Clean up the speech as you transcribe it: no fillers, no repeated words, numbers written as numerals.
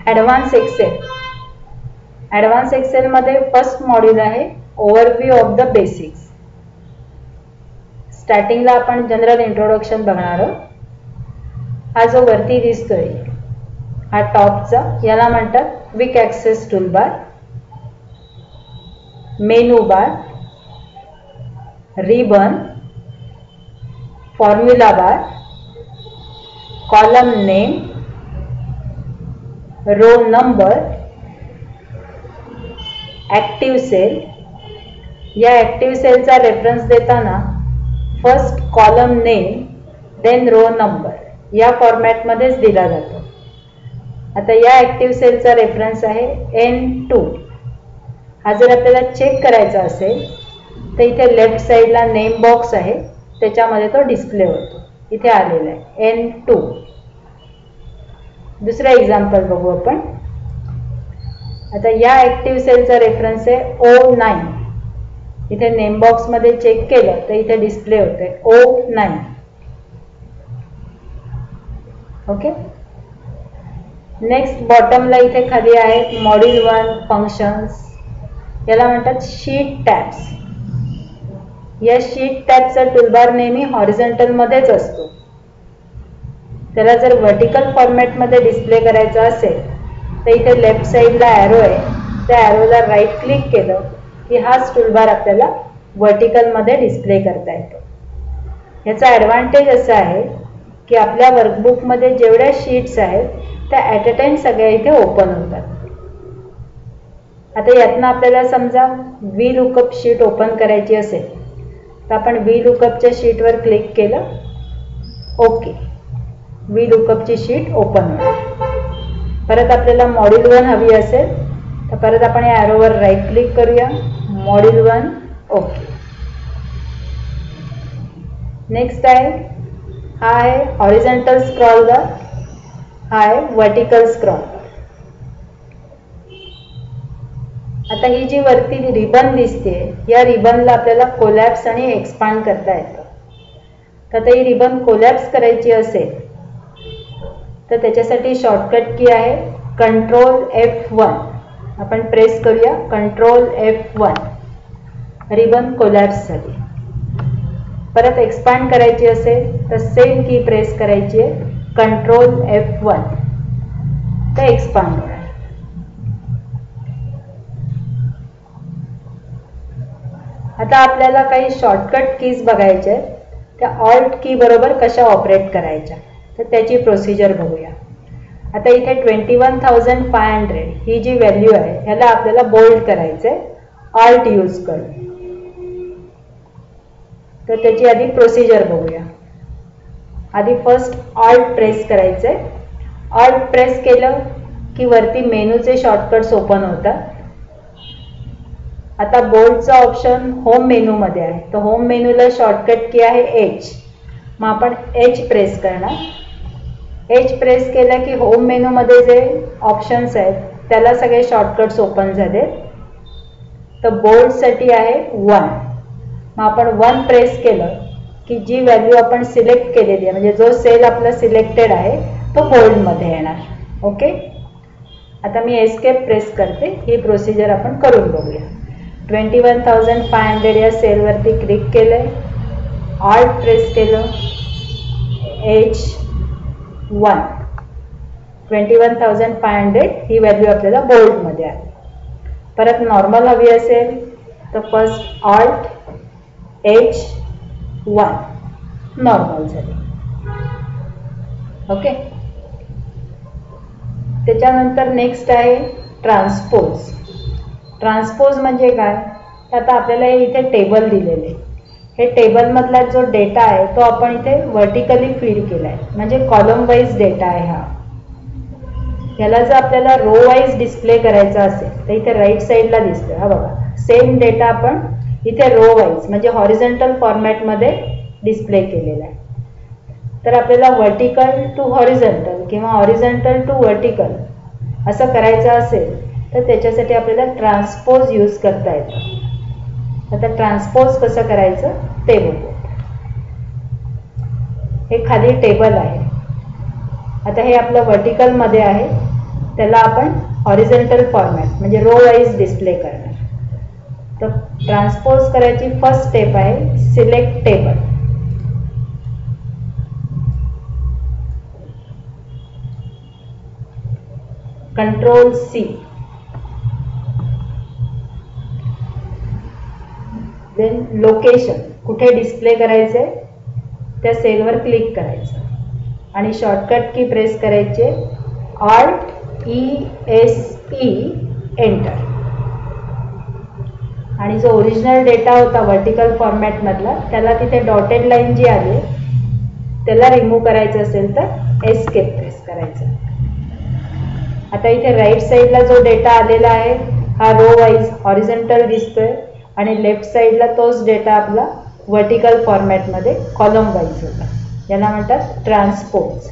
Advance Excel. Advance एक्सेलमध्ये first module आहे overview of the basics. स्टार्टिंगला आपण जनरल इंट्रोडक्शन बघणार आहोत. हा जो वरती दिसतोय हा टॉपचा, याला म्हणतात quick access toolbar, menu bar, ribbon, formula bar, column name, row number, active cell. या ॲक्टिव्ह सेलचा रेफरन्स देताना first column name then row number या फॉर्मॅटमध्येच दिला जातो. आता या ॲक्टिव्ह सेलचा रेफरन्स आहे N2. हा जर आपल्याला चेक करायचा असेल तर इथे लेफ्ट साईडला नेम बॉक्स आहे, त्याच्यामध्ये तो डिस्प्ले होतो. इथे आलेला आहे N2. दुसरा एक्झाम्पल बघू आपण. आता या ॲक्टिव्ह सेलचा रेफरन्स आहे O9. इथे नेम बॉक्समध्ये चेक केलं तर इथे डिस्प्ले होते O9. ओके. नेक्स्ट बॉटमला इथे खाली आहे मॉड्यूल 1 फंक्शन्स. याला म्हणतात शीट टॅब्स. या शीट टॅबचा टूलबार नेहमी हॉरिझॉन्टल मध्येच असतो. त्याला जर व्हर्टिकल फॉर्मॅटमध्ये डिस्प्ले करायचा असेल तर इथे लेफ्ट साईडला ॲरो आहे, त्या ॲरोला राईट क्लिक केलं की हाच टूलबार आपल्याला व्हर्टिकलमध्ये डिस्प्ले करता येतो. याचा ॲडव्हान्टेज असा आहे की आपल्या वर्कबुकमध्ये जेवढ्या शीट्स आहेत त्या ॲट अ टाइम सगळ्या इथे ओपन होतात. आता यातनं आपल्याला समजा व्ही लुकअप शीट ओपन करायची असेल तर आपण व्ही लुकअपच्या शीटवर क्लिक केलं, ओके, व्ही लुकअपची शीट ओपन होईल. परत आपल्याला मॉड्यूल 1 हवी असेल तर परत आपण या ॲरोवर राईट क्लिक करूया, मॉड्यूल 1, ओके. नेक्स्ट आहे, हा आहे हॉरिझॉन्टल स्क्रॉल बार, हा आहे व्हर्टिकल स्क्रॉल बार. आता ही जी वरती रिबन दिसते या रिबनला आपल्याला कोलॅप्स आणि एक्सपांड करता येतं. तर आता ही रिबन कोलॅप्स करायची असेल तर त्याच्यासाठी शॉर्टकट की आहे कंट्रोल F1. आपण प्रेस करूया कंट्रोल F1. रिबन कोलॅप्स झाली. परत एक्सपांड करायची असेल तर सेम की प्रेस करायची आहे कंट्रोल F1. तर एक्सपांड होणार. आता आपल्याला काही शॉर्टकट कीज बघायच्या आहेत, त्या ऑल्ट की बरोबर कशा ऑपरेट करायच्या तर त्याची प्रोसिजर बघूया. आता इथे 21,500 ही जी व्हॅल्यू आहे ह्याला आपल्याला बोल्ड करायचं आहे ऑल्ट यूज करून. तर त्याची आधी प्रोसिजर बघूया. आधी फर्स्ट ऑल्ट प्रेस करायचं आहे. ऑल्ट प्रेस केलं की वरती मेनूचे शॉर्टकट्स ओपन होतात. आता बोल्डचा ऑप्शन होम मेनूमध्ये आहे, तर होम मेनूला शॉर्टकट की आहे H. मग आपण H प्रेस करणार. H प्रेस केलं की होम मेनूमध्ये जे ऑप्शन्स आहेत त्याला सगळे शॉर्टकट्स ओपन झाले. तर बोल्डसाठी आहे 1. मग आपण 1 प्रेस केलं की जी व्हॅल्यू आपण सिलेक्ट केलेली आहे म्हणजे जो सेल आपला सिलेक्टेड आहे तो बोल्डमध्ये येणार. ओके. आता मी एस्केप प्रेस करते. ही प्रोसिजर आपण करून बघूया. 21,500 या सेलवरती क्लिक केलं, ऑल्ट प्रेस केलं, H1. 21,500 ही व्हॅल्यू आपल्याला बोल्डमध्ये आली. परत नॉर्मल हवी असेल तर फर्स्ट ऑल्ट H1 नॉर्मल झाली. ओके. त्याच्यानंतर नेक्स्ट आहे ट्रान्सपोज. ट्रान्सपोज म्हणजे काय, आता आपल्याला इथे टेबल दिलेले, हे टेबलमधला जो डेटा आहे तो आपण इथे व्हर्टिकली फीड केला आहे म्हणजे कॉलम वाईज डेटा आहे हा. ह्याला जर आपल्याला रो वाईज डिस्प्ले करायचा असेल तर इथे राईट साईडला दिसतं. हा बघा, सेम डेटा आपण इथे रो वाईज म्हणजे हॉरिझॉन्टल फॉर्मॅटमध्ये डिस्प्ले केलेला आहे. तर आपल्याला व्हर्टिकल टू हॉरिझॉन्टल किंवा हॉरिझॉन्टल टू व्हर्टिकल असं करायचं असेल तर त्याच्यासाठी आपल्याला ट्रान्सपोज यूज करता येतं. आता ट्रान्सपोज कसं करायचं ते बघू. हे खाली टेबल आहे. आता हे आपलं व्हर्टिकलमध्ये आहे त्याला आपण हॉरिझॉन्टल फॉर्मॅट म्हणजे रो वाईज डिस्प्ले करणार. तर ट्रान्सपोज करायची फर्स्ट स्टेप आहे select table. Control C. Then location, कुठे डिस्प्ले करायचे त्या सेलवर क्लिक करायचं आणि शॉर्टकट की प्रेस करायचे Alt ESC एंटर. आणि जो ओरिजिनल डेटा होता वर्टिकल फॉर्मॅट मधला त्याला तिथे डॉटेड लाईन जी आली त्याला रिमूव्ह करायचं असेल तर एस्केप प्रेस करायचं. आता इथे राईट साईडला जो डेटा आलेला आहे हा रो वाईज हॉरिझॉन्टल दिसतोय आणि लेफ्ट साईडला तोच डेटा आपला वर्टिकल फॉर्मॅटमध्ये कॉलम वाईज होता. याला म्हणतात ट्रान्सपोज.